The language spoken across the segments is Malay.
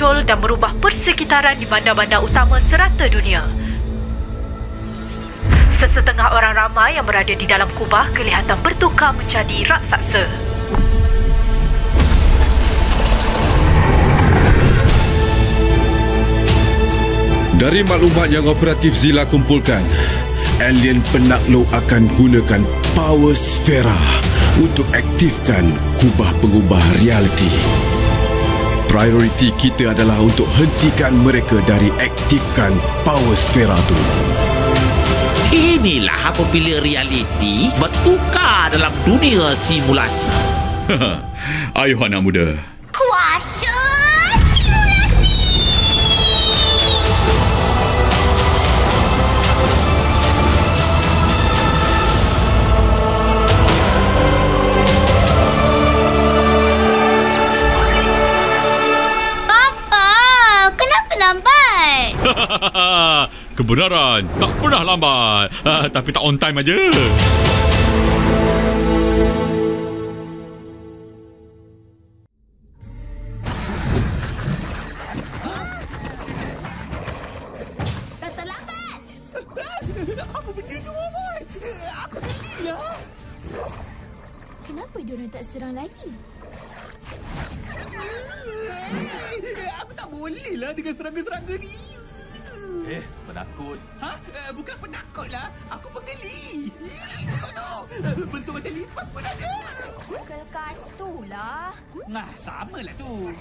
muncul dan merubah persekitaran di bandar-bandar utama serata dunia. Sesetengah orang ramai yang berada di dalam kubah kelihatan bertukar menjadi raksasa. Dari maklumat yang operatif Zila kumpulkan, alien penakluk akan gunakan Power Sfera untuk aktifkan kubah pengubah realiti. Prioriti kita adalah untuk hentikan mereka dari aktifkan Power Sfera tu. Inilah apabila realiti bertukar dalam dunia simulasi. Ayuh anak muda. Kuasa simulasi. Papa, kenapa lambat? Kebenaran tak pernah lambat, tapi tak on time aja. Dah terlambat. Apa benda tu, boy? Aku gila. Kenapa diorang tak serang lagi? Aku tak boleh lah dengan serangga-serangga ni. Penakut. Bukan penakut lah. Aku penggeli. Tengok tu. Bentuk macam lipas pun ada. Kelkatu lah. Sama lah tu.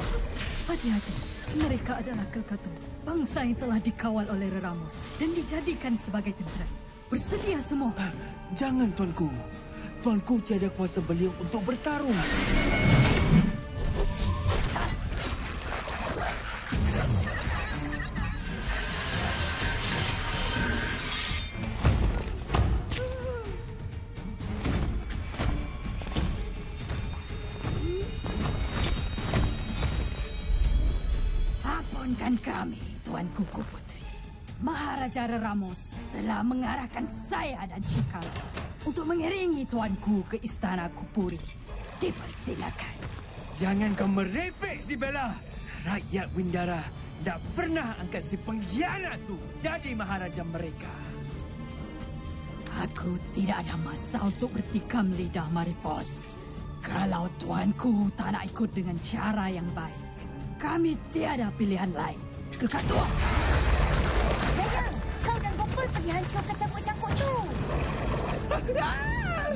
Hati-hati, mereka adalah Kelkatu, bangsa yang telah dikawal oleh Reramos dan dijadikan sebagai tentera. Bersedia semua. Jangan, tuanku. Tuanku tiada kuasa beliau untuk bertarung. Ampunkan kami, Tuan Kuku Putri. Maharaja Reramos telah mengarahkan saya dan Cikal untuk mengiringi tuanku ke Istana Kupuri. Dipersilakan. Jangan kau merepek, si Bella. Rakyat Windara tak pernah angkat si pengkhianat tu jadi maharaja mereka. Aku tidak ada masa untuk bertikam lidah Maripos. Kalau tuanku tak nak ikut dengan cara yang baik, kami tiada pilihan lain. Kelkatu! Bella, kau dan Gopal pergi hancurkan cangkuk-cangkuk tu.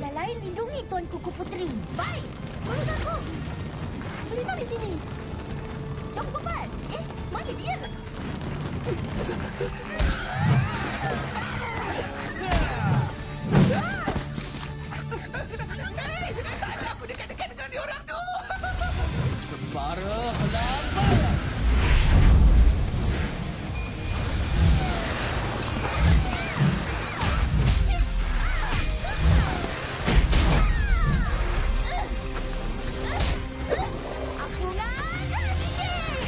Yang lain lindungi Tuan Kuku Putri. Baik. Boleh aku? Berita di sini. Jom Gopal. Mana dia? Tak ada aku dekat-dekat dengan diorang tu. Sembara lambat. Aku ngada sikit.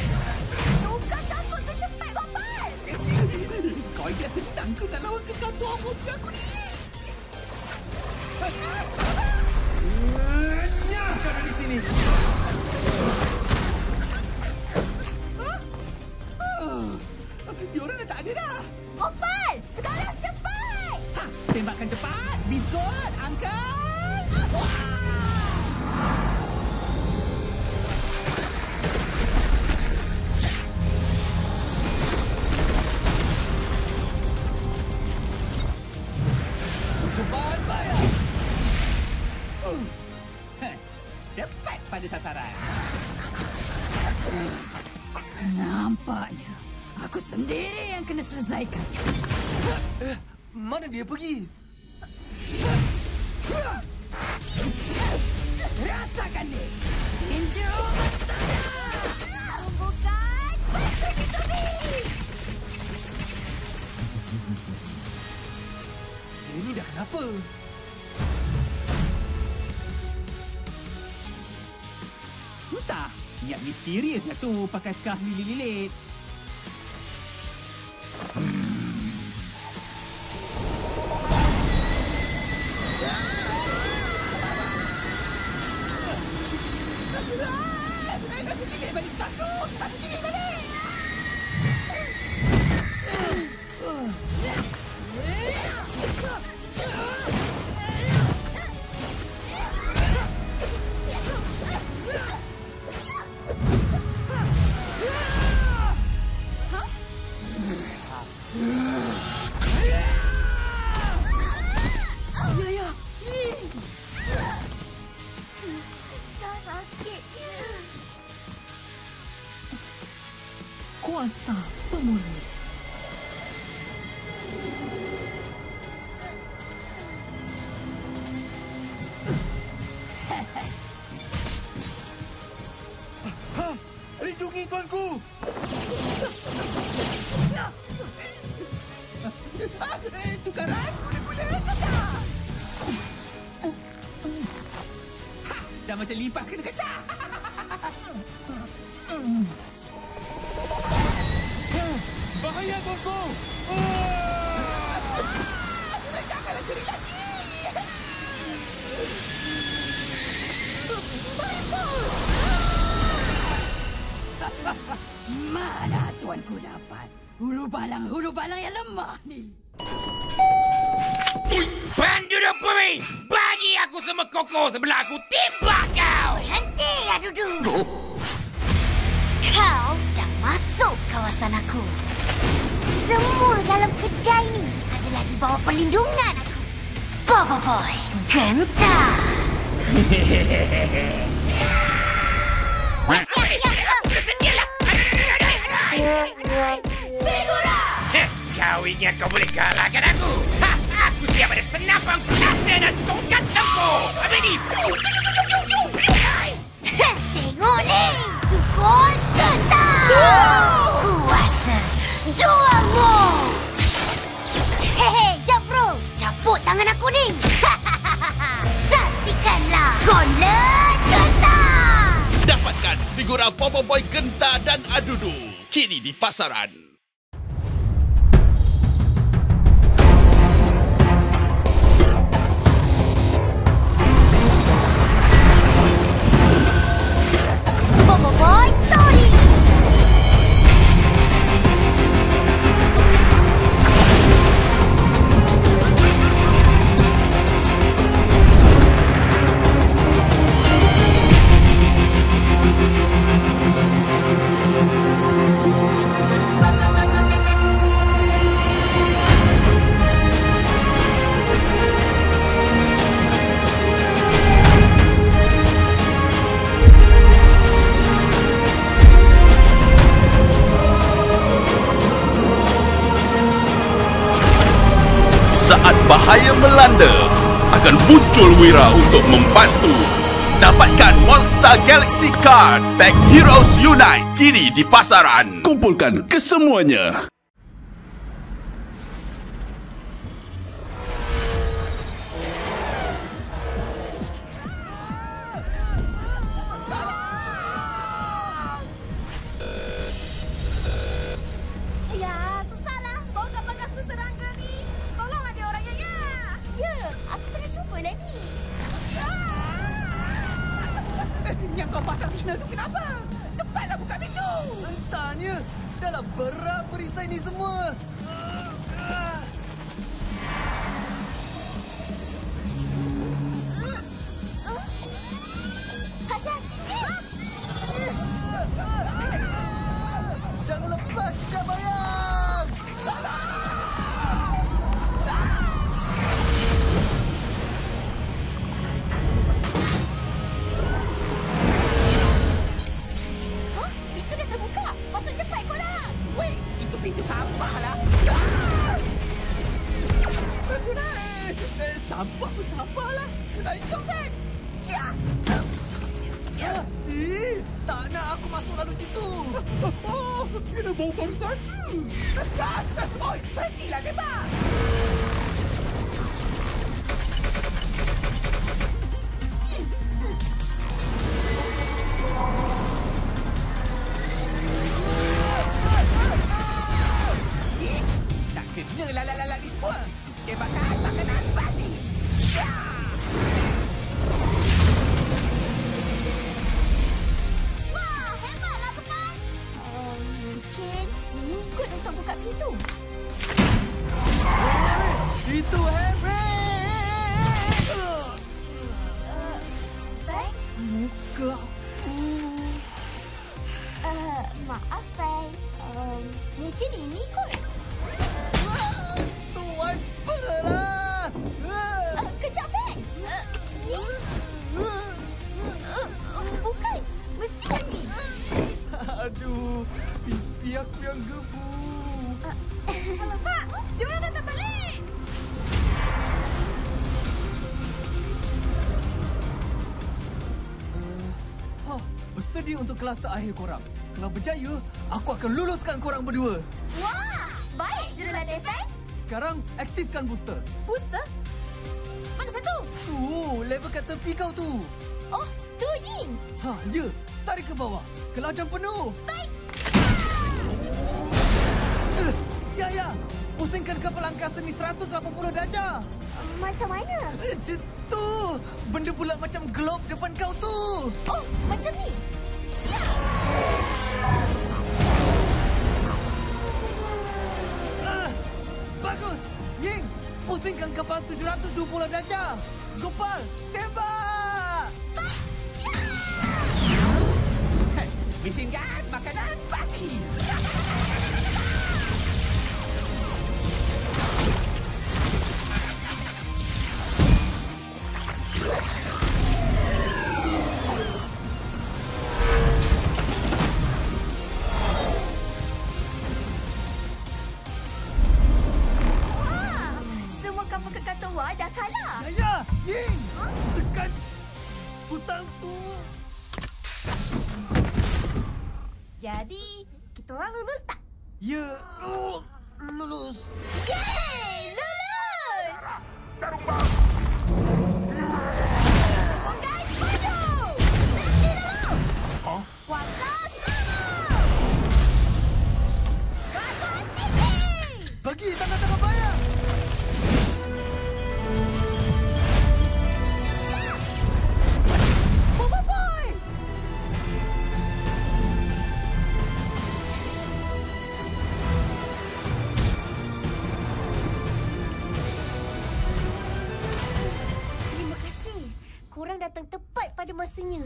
Tukar cangkuk tu cepat, Gopal. Kau ingat senang ke nak lawan Kelkatu amuk aku ni? Nyah kau dari sini. Diorang dah tak ada dah. Gopal, sekarang cepat. Tembakan cepat. Biskut, angkat. Cepat bayar. Tepat pada sasaran. Nampaknya aku sendiri yang kena selesaikan. Mana dia pergi? Rasakan ni. Tinju bertanah. Bukan. Bantu Kitubi. Dia ni dah kenapa? Entah. Niat misterius lah tu pakai scarf lilit-lilit. Aku tinggal balik scarf tu. Aku tinggal balik. kuasa pemurni. Lindungi tuanku! Tukaran! Boleh-boleh tukar! Dah macam lipas kena getah! Bahaya tuanku! Janganlah curi lagi! Mana tuanku dapat? Hulu balang yang lemah ni. Penduduk bumi, bagi aku semua koko sebelah aku, timbak kau! Berhenti, Adudu! Kau dah masuk kawasan aku. Semua dalam kedai ni adalah di bawah perlindungan aku. Bobo Boy, gentar! Figura! Kau ingat kau boleh kalahkan aku? Aku siap ada senapang plaster dan tongkat tempur! Habis ni! Tengok ni! Tukul gentar! Kuasa juangmu! Hehe, jap bro! Caput tangan aku ni! Saksikanlah Gauntlet Gentar! Dapatkan figura Bobo Boy Gentar dan Adudu kini di pasaran. Bobo Boy, sorry! Saat bahaya melanda, akan muncul Wira untuk membantu. Dapatkan Monster Galaxy Card Pack Heroes Unite kini di pasaran. Kumpulkan kesemuanya. Ya, susahlah. Bawa kat bagas tu serangga ni. Tolonglah dia orangnya, ya. Ya, aku tengah cubalah ni. Yang kau pasang signal tu kenapa? Cepatlah buka pintu! Entahnya. Dahlah berat perisai ni semua. Hati-hati, ya. Jangan lepas cabaran! Hah? Pintu dah terbuka. Masuk cepat korang. Weh, itu pintu sampah lah. Aku naik. Sampah pun sampah lah. Naik jom, Zack. Ya. Tak nak aku masuk lalu situ. Oh, kena bau baru tasu. Oi, berhentilah tembak. Tak kena lalat-lalat ni semua. Tembakan tak kena pasti. Ya. Wah, hebatlah teman. Mungkin mengikut untuk buka pintu. Itu Henry. Frank? Muka. Maaf, Frank. Mungkin ini kot. Tuan perah. Kejap, Frank. Ni? Bukan. Mesti ni. Aduh, pipi aku yang menggebu. Alamak! Dia orang datang balik! Bersedia untuk kelas terakhir korang. Kalau berjaya, aku akan luluskan korang berdua. Wah! Baik, jurulan Evan. Sekarang, aktifkan booster. Booster? Mana satu? Tu, level kat tepi kau tu. Oh, tu Ying. Ya. Tarik ke bawah. Kelajang penuh. Baik. Ya. Pusingkan kapal angkasa ni 180 darjah. Macam mana? Tu, benda bulat macam globe depan kau tu. Oh, macam ni. Bagus. Ying, pusingkan kapal 720 darjah. Gopal, tembak. Bisingkan makanan basi. Semua kapal kekatan Wah dah kalah. Ya, Ying. Tekan butang tu. Jadi, kita orang lulus tak? Ya, lulus. Yeay! Lulus! Tarumbang! Bukan bodoh! Berhenti dulu! Kuasa sama! Bakut tinggi! Bagi tanda-tanda bayar. Boba Boy! Terima kasih. Korang datang tepat pada masanya.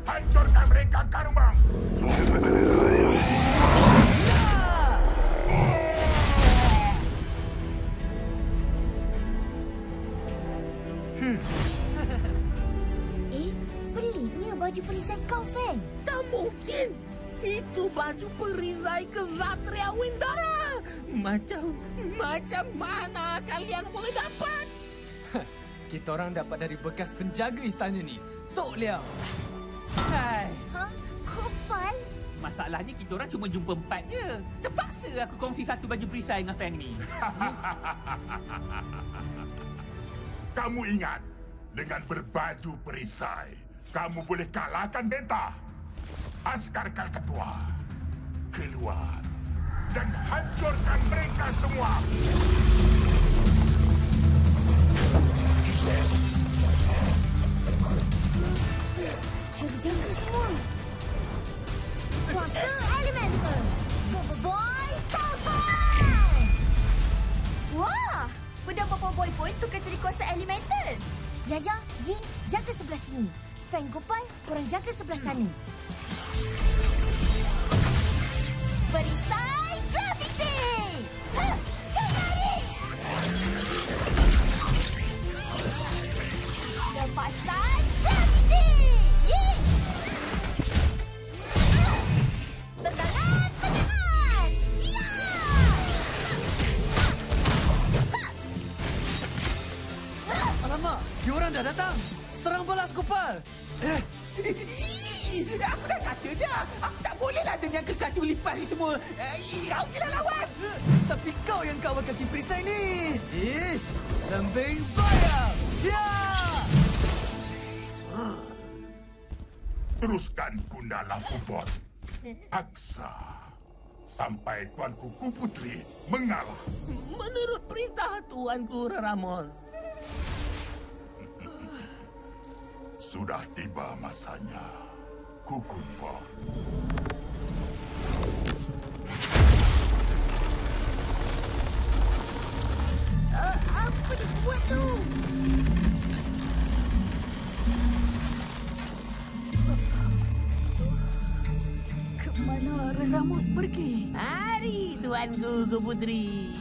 Hancurkan mereka, Karumang! Peliknya baju perisai kau, Feng. Tak mungkin. Itu baju perisai Ksatria Windara. Macam mana kalian boleh dapat? Kita orang dapat dari bekas penjaga istana ni, Tok Liao. Hai. Kopal? Masalahnya kita orang cuma jumpa 4 je. Terpaksa aku kongsi satu baju perisai dengan Feng ni. Kamu ingat, dengan berbaju perisai, kamu boleh kalahkan Beta. Askar Kal Ketua, keluar dan hancurkan mereka semua. Jaga-jaga semua. Kuasa elemental. Boy Power! Wah! Pedang Boy pun tukar jadi kuasa elemental. Yaya, Ying, jaga sebelah sini. Feng, Gopal, korang jaga sebelah sana. Perisai graviti! Kemari! Lepasan graviti! Ying! Tendangan penyangan! Ya! Alamak, diorang dah datang. Serang balas, Gopal. Aku dah kata dah. Aku tak bolehlah dengan kekatu lipas ni semua. Kau kena lawan. Tapi kau yang kawal kaki perisai ni. Ish, lembing bayar. Ya! Teruskan guna lampu bot. Aksa. Sampai Tuanku Kuputri mengalah. Menurut perintah Tuanku Ramos. Sudah tiba masanya. Kukun Bot. Apa dia buat tu? Kemana Ramos pergi? Mari Tuanku Kuputri.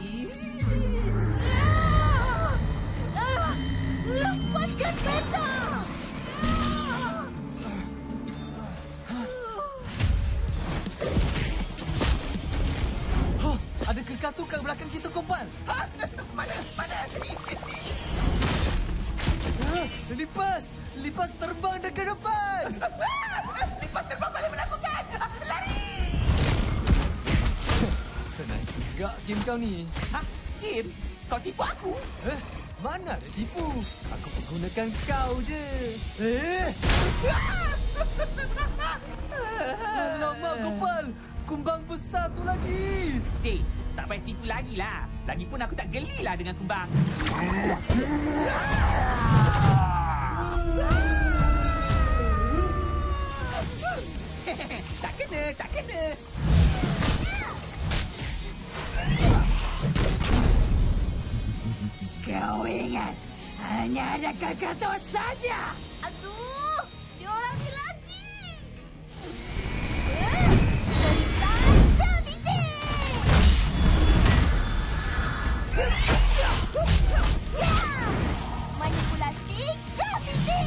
Lepaskan Beta! Ada kekal tu kat belakang kita, Kopal. Ha? Mana? Lipas terbang dekat depan. Lipas terbang paling menakutkan. Lari! Senang juga game kau ni. Ha? Game? Kau tipu aku? Mana ada tipu? Aku pergunakan kau je. Alamak, Gopal. Kumbang besar tu lagi. Tak payah tipu lagi lah. Lagipun aku tak gelilah dengan kumbang. Tak kena. Kau ingat, hanya ada Kakato saja. Aduh, dia orang ni lagi. Manipulasi graviti.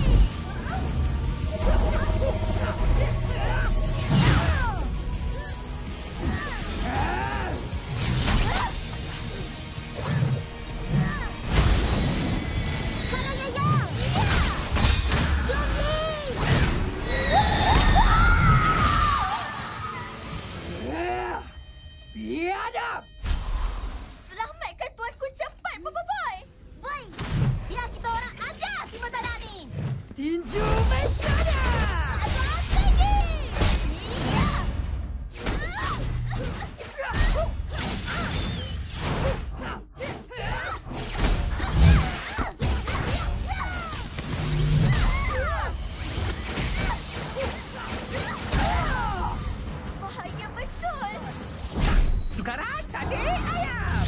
Biadab! Selamatkan tuanku cepat, Papa Boy. Boy, biar kita orang ajar si Madara ni. Tinju Mekana! Advance tinggi! Iya! Bahaya betul. Tukaran sate ayam.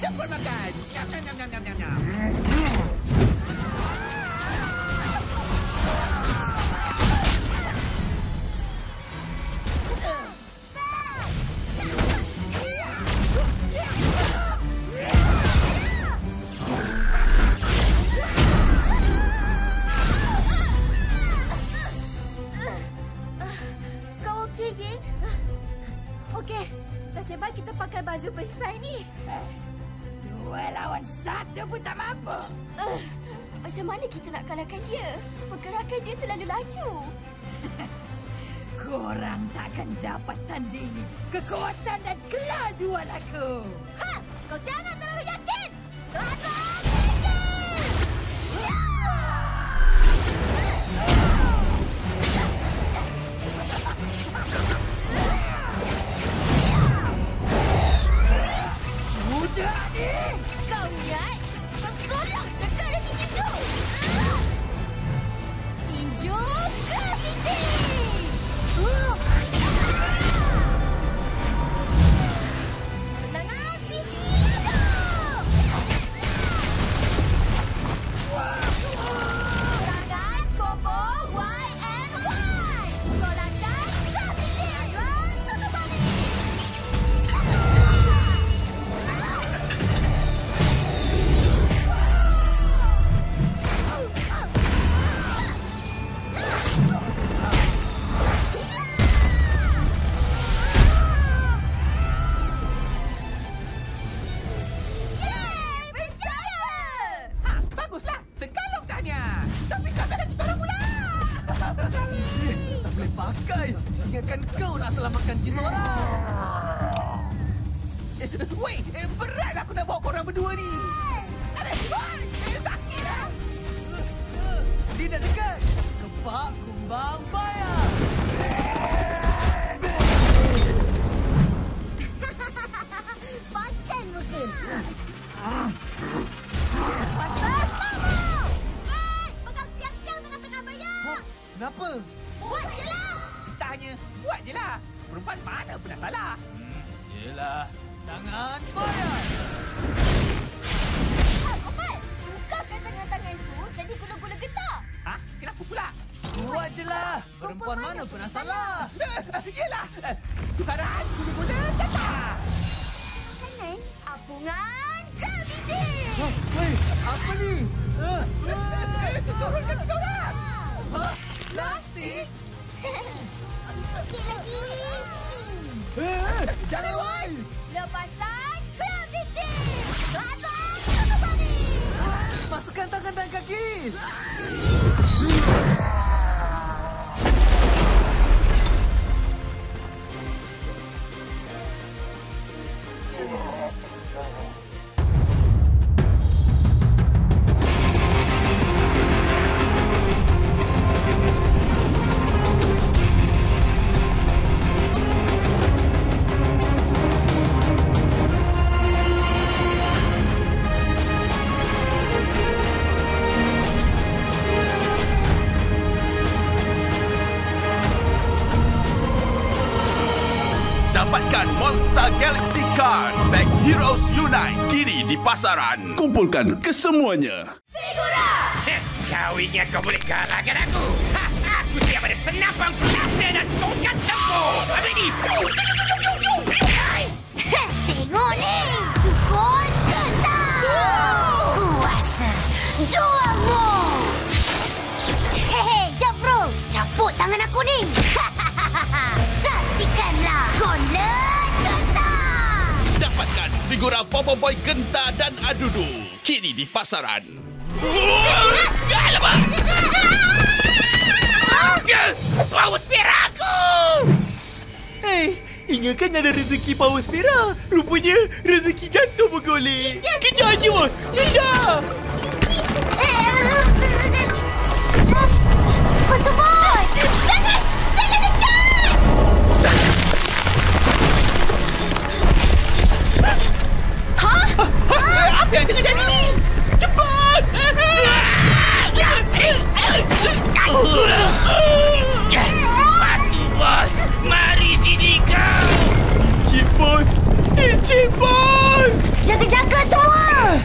Cepat makan. Nyam. Kau okey, Yin? Okey. Nasib baik kita pakai baju perisai ni. 2 lawan 1 pun tak mampu. Macam mana kita nak kalahkan dia? Pergerakan dia terlalu laju. Korang takkan dapat tandingi kekuatan dan kelajuan aku. Ha! Kau jangan terlalu yakin! Advance! Mudah ni! Kau ingat? Kau sorok cakap dari tinju! Tinju graviti! Tendangan sisi hidup! Serangan combo Y and Y! Golongan graviti! Langsung ke balik! Baguslah. Sekalong tanya. Tapi sekarang kita orang pula. Tak boleh pakai. Ingatkan kau nak selamatkan kita orang. Weh, berat aku nak bawa korang berdua ni. Sakit lah. Dia dah dekat. Kepak kumbang bayar. Pakai muka. Pasal sama. Pegang tiang-tiang tengah-tengah bayar. Kenapa? Buat je lah. Tak hanya buat je lah. Perempuan mana pernah salah. Yelah. Tangan bayar. Kopal, tukarkan tangan-tangan tu jadi gula-gula getah. Ha? Kenapa pula? Buat je lah. Perempuan mana pernah salah. Yelah. Tukaran gula-gula kata. Kanan, apungan graviti. Weh, apa ni? Turunkan tiga orang. Plastik? Sikit lagi. Jangan woi! Lepasan graviti! Atas Tsubame! Masukkan tangan dan kaki! Dapatkan Monster Galaxy Card Pack Heroes Unite kini di pasaran. Kumpulkan kesemuanya. Figura! Kau ingat kau boleh kalahkan aku? Aku siap ada senapan blaster dan tongkat tempur. Habis ni. Tengok ni! Tukun kentang! Kuasa juangmu! Hehe, jap bro! Caput tangan aku ni! Saksikanlah Gauntlet Kentang! Dapatkan figura Popoboy Genta dan Adudu kini di pasaran. Alamak! Power Sphere aku! Hei, ingatkan ada rezeki power spera. Rupanya rezeki jantung bergolek. Kejar je, bos. Kejar! Pasal boy! Jangan! Jangan dekat! Ha? Apa yang tengah jadi ni? Cepat! Pasti bos! Mari sini kau! Encik bos! Encik bos! Jaga-jaga semua!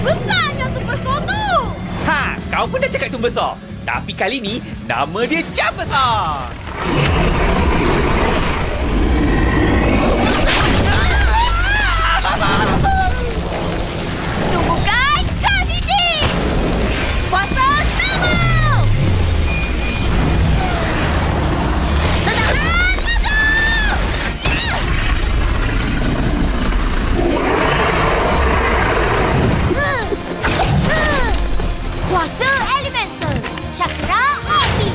Besarnya tu besar tu! Ha, kau pun dah cakap tu besar. Tapi kali ni, nama dia Jam Besar. Tumbuhkan graviti! Kuasa tamu! Tetahan lagu! Kuasa elemental! Cakra api!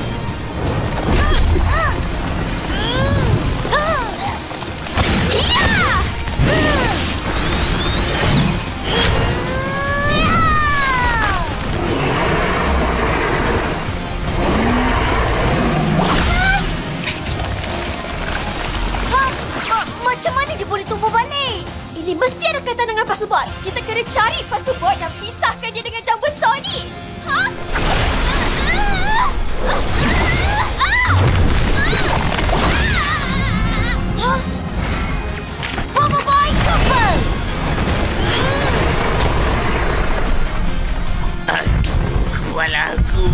Macam mana dia boleh tumbuh balik? Ini mesti ada kaitan dengan Pasubot. Kita kena cari Pasubot dan pisahkan dia dengan jam besar ni. Ha? Popoboy Cooper! Aduh, kepala aku.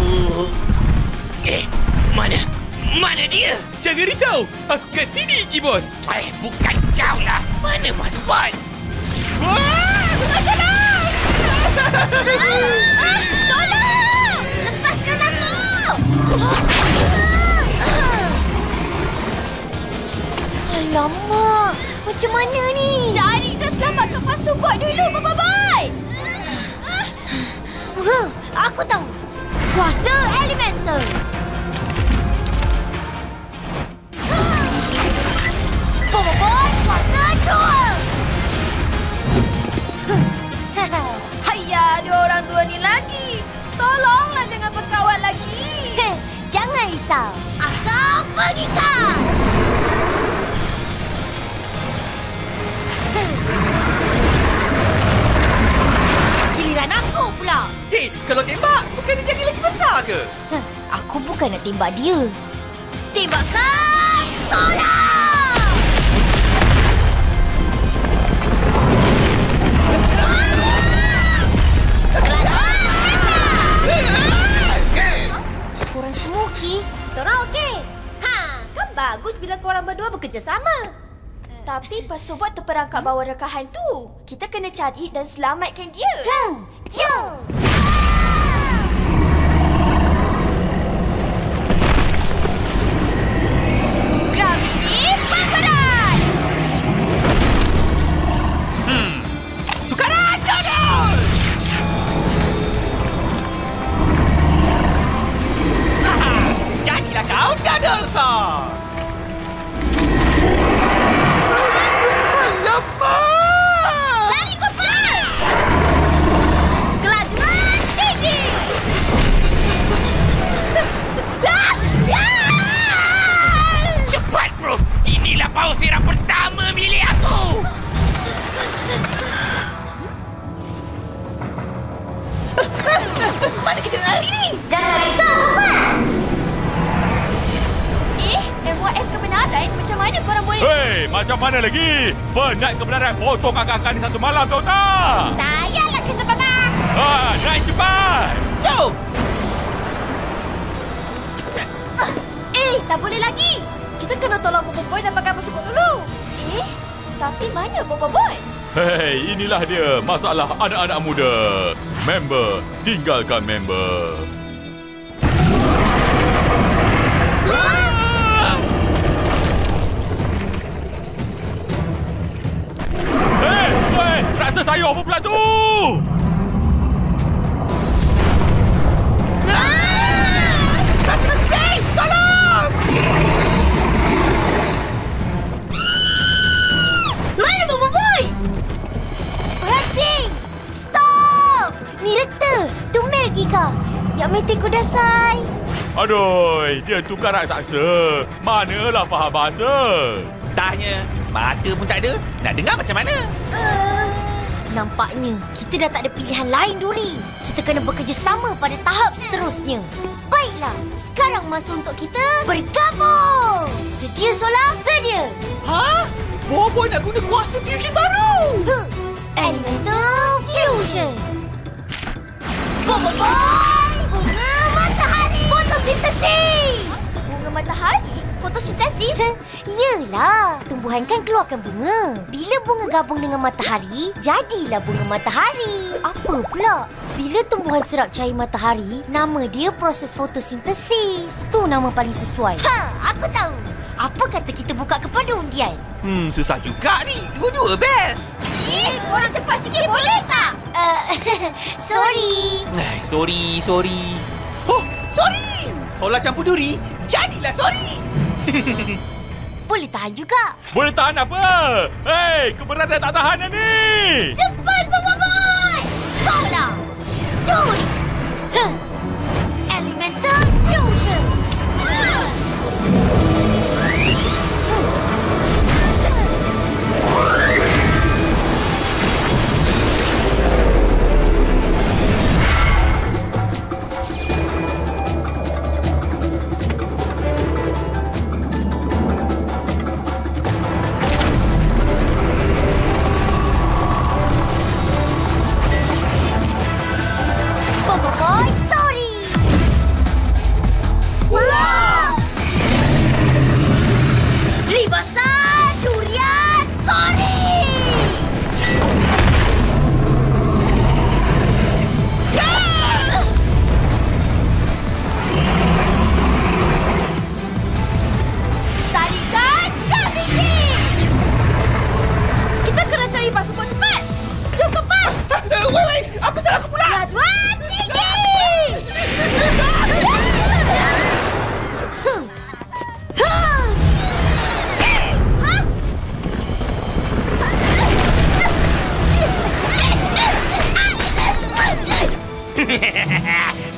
Mana dia? Jangan risau. Aku kat sini, Encik bos. Bukan kau lah. Mana Pasubot? Tolong! Lepaskan aku! Alamak, macam mana ni? Cari dan selamatkan Pasubot dulu, Popoboy! Aku tahu. Kuasa elemental. Popoboy kuasa 2. Hayya, diorang dua ni lagi. Tolonglah jangan berkawan lagi. Jangan risau. Aku pergikan. Giliran aku pula. Hei, kalau tembak, bukan dia jadi lagi besar ke? Aku bukan nak tembak dia. Tembakan! Tolong! Korang semua okey? Korang okey? Ha, kan bagus bila korang berdua bekerjasama. Tapi Pasobot terperangkap bawah rekahan tu. Kita kena cari dan selamatkan dia. Jom! Graviti Bakaran! Tukaran Dodol! Jadilah kau Dodol, Sor! Lari cepat! Kelajuan tinggi! Cepat, bro! Inilah paus Vera pertama milik aku! Mana kita lari ni? Jangan risau, cepat! MYS kebenaran? Macam mana korang boleh... Hei, macam mana lagi? Penat kebenaran potong akak-akak ni satu malam, tahu tak? Sayalah kata Papa! Naik cepat! Jom! Tak boleh lagi! Kita kena tolong Bobo Boy dapatkan Pasobot dulu! Tapi mana Bobo Boy? Hei, inilah dia masalah anak-anak muda. Member, tinggalkan member. Hei, rasa sayur apa pula tu? Tolong! Mana Bobo Boy? Berhenti! Stop! Ni reta! Tumel Giga! Yang meti kudasai! Aduh, dia tukar raksasa. Manalah faham bahasa. Tanya, mata pun tak ada. Nak dengar macam mana? Nampaknya kita dah tak ada pilihan lain, Duri. Kita kena bekerjasama pada tahap seterusnya. Baiklah, sekarang masa untuk kita bergabung. Sedia, Solar? Sedia. Ha? Bobo nak guna kuasa fusion baru. Elemental Fusion. Bobo Boy! Bunga matahari! Fotosintesis! Bunga matahari? Fotosintesis? Yelah, tumbuhan kan keluarkan bunga. Bila bunga gabung dengan matahari, jadilah bunga matahari. Apa pula? Bila tumbuhan serap cahaya matahari, nama dia proses fotosintesis. Tu nama paling sesuai. Aku tahu. Apa kata kita buka kepada undian? Susah juga ni. Dua-dua best. Ish, korang cepat sikit boleh tak? Sorry. Sorry. Oh, sorry. Solar campur duri, jadilah sorry. Boleh tahan juga. Boleh tahan apa? Hei, keberadaan tak tahan ni. Cepat, Bobo Boy! Solar! Duri! Elemental Fusion! Bobo Boy, sorry! Wow! Libasan durian, sorry! Tarikan graviti! Kita kena cari Pasobot cepat! Jom cepat! Wait, apa salah aku pula? Kelajuan tinggi!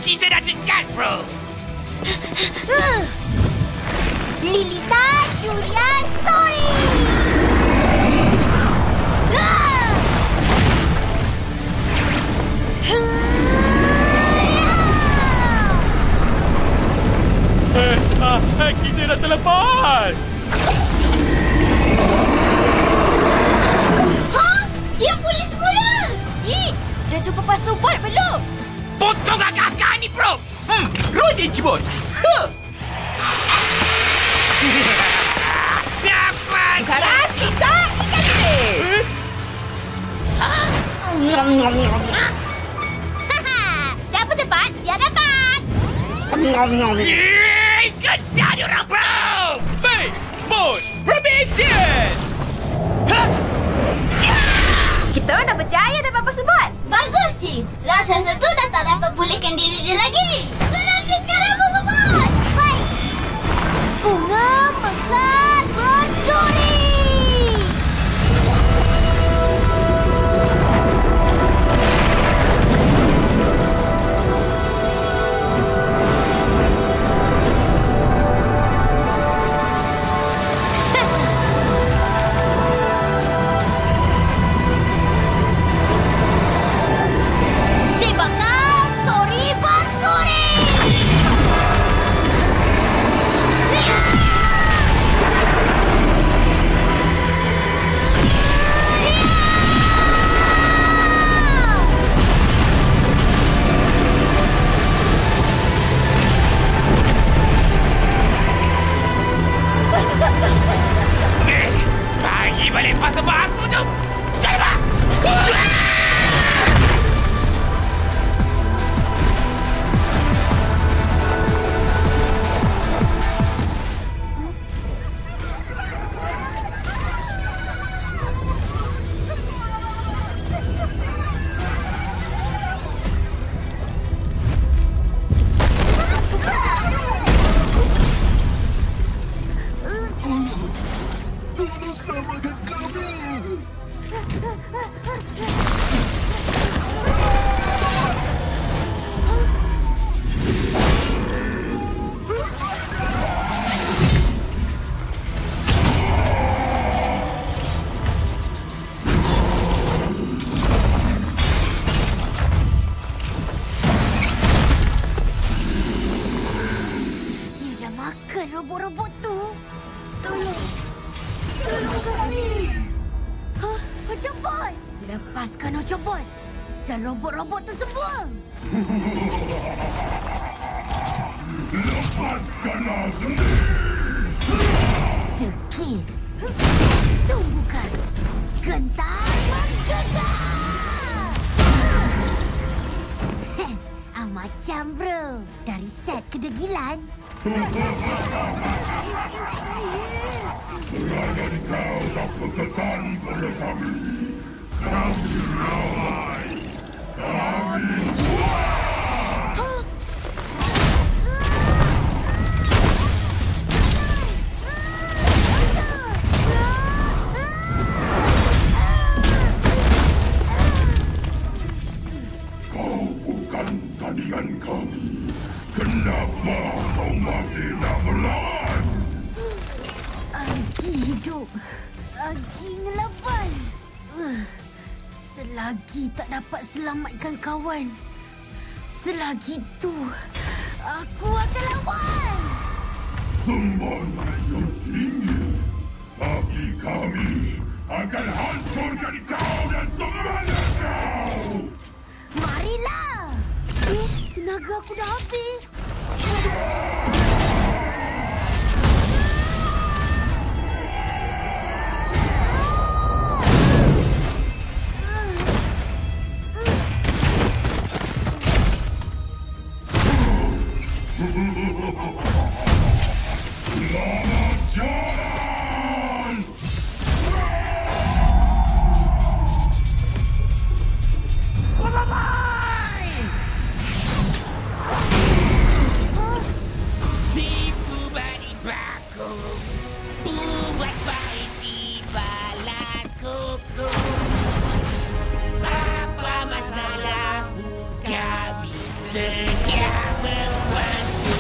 Kita dah dekat, bro. Lilitan durian sorry! Kita dah terlepas. Dia pulih semula! Dah jumpa Pasobot belum? Potong akak-akak ni, bro. Roger Jibon. Siapa cepat, dia dapat. Kejar diorang, bro! Baik, Mode Probation! Kita orang dah berjaya dapat pasukan. Bagus, Cik. Raksasa tu dah tak dapat pulihkan diri dia lagi. Serang dia sekarang, Bobot. Baik. Bunga mekar berduri. Bagi balik pasal aku tu. Jangan. Robot-robot tu. Tolong kami. Ocobot. Lepaskan Ocobot. Dan robot-robot tu semua. Lepaskanlah sendiri. Dekil. Tumbukan. Gentar menggegah. Macam bro. Dari set kedegilan. Serangan kau tak berkesan pada kami. Kami ramai. Kami kuat. Kau bukan tandingan kami. Kenapa kau masih nak melawan? Angki hidup. Angki ngelawan. Selagi tak dapat selamatkan kawan, selagi itu aku akan lawan. Semangat yang tinggi. Tapi kami akan hancurkan kau dan semangat kau. Marilah. Tenaga aku dah habis. Selamat jalan! Tipu balik baku. Buat baik dibalas kuku. Apa masalahmu? Kami sedia membantu.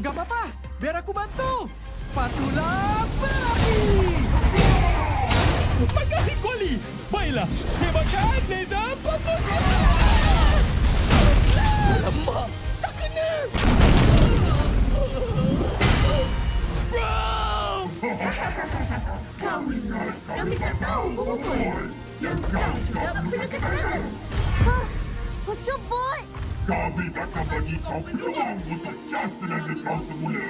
Gak apa-apa, biar aku bantu. Spatula berapi. Pakai Hikoli. Baiklah, tembakan laser pembunuh. Lembab, tak kena. Bro! Kami tak tahu berapa. Yang kau juga menggunakan tenaga. Hah? Ocobot? Kami takkan bagi kau peluang untuk cas tenaga kau semula.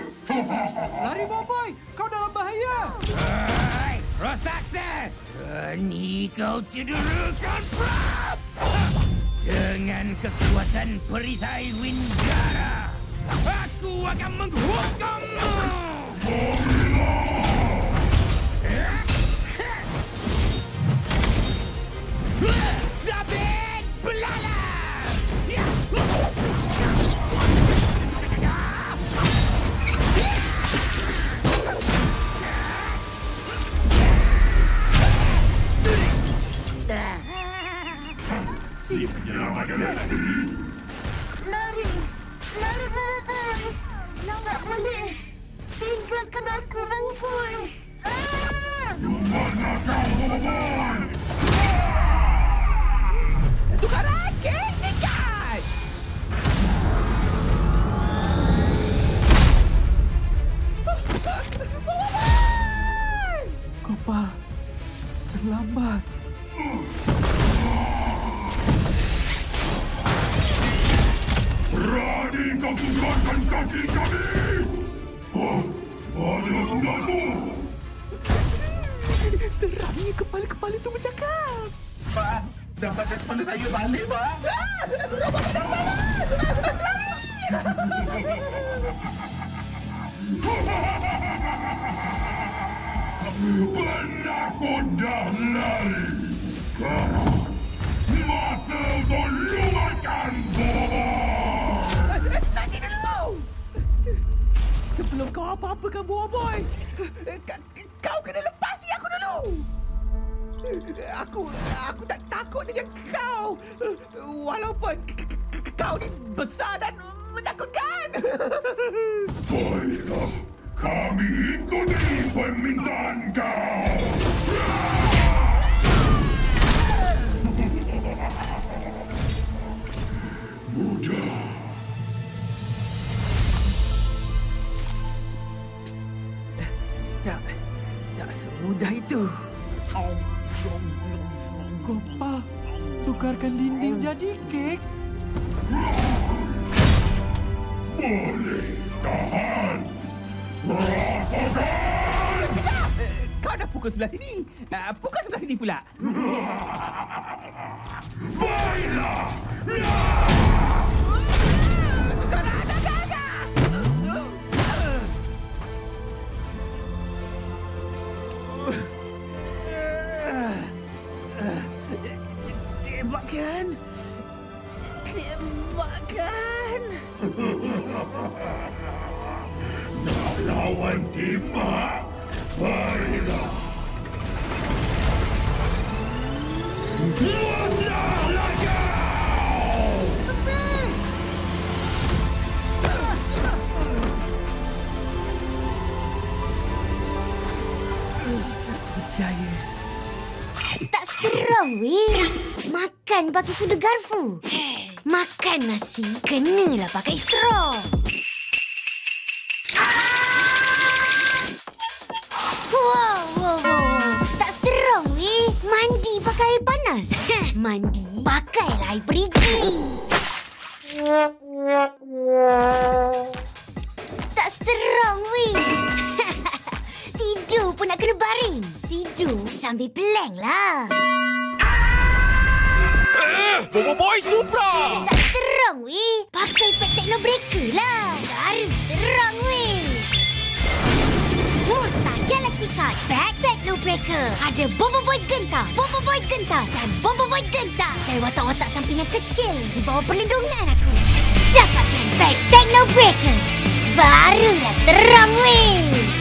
Lari, Boboy! Kau dalam bahaya! Hai, raksasa! Berani kau cederakan Prap! Dengan kekuatan perisai Winjara, aku akan menghukummu! Zabit belalang! Si penyelamat galaksi. Lari! Lari, Boboiboy! Tak boleh! Tinggalkan aku, Boboiboy! Di mana kau, Boboiboy? Tukar raket, dekat! Boboiboy! Kopa, terlambat. Berani kau tukarkan kaki kami? Mana budaku? Seramnya kepala-kepala itu bercakap. Pak, dapatkan kepala saya balik, Pak. Benar kau dah lari. Sekarang, masa kau lumatkan Boboiboy. Nanti dulu! Sebelum kau apa-apakan Boboiboy, kau kena lepasi aku dulu! Aku tak takut dengan kau. Walaupun kau ni besar dan menakutkan. Baiklah, kami ikuti permintaan kau. Mudah. Tak semudah itu. Kopa, tukarkan dinding jadi kek. Boleh tahan. Rasakan. Kejap! Kau dah pukul sebelah sini. Pukul sebelah sini pula. Baiklah. Tukaran agak-agak! Tembakan! Tembakan! Nak lawan tembak? Baiklah. Luaslah lagi! Berjaya. Tak strong, weh. Makan pakai sudu garfu. Makan nasi, kenalah pakai straw. Wow. Tak strong, weh. Mandi pakai air panas. Mandi pakailah air perigi. Tak strong, weh. Tidur pun nak kena baring. Tidur sambil plank lah. Boboiboy Supra! Tak strong, weh. Pakai pet techno breaker lah. Harus strong, weh. Monster Galaxy Card Pack Techno Breaker. Ada Boboiboy Genta, Boboiboy Genta dan Boboiboy Genta. Dan watak-watak sampingan kecil di bawah perlindungan aku. Dapatkan Pack Techno Breaker. Barulah strong, weh.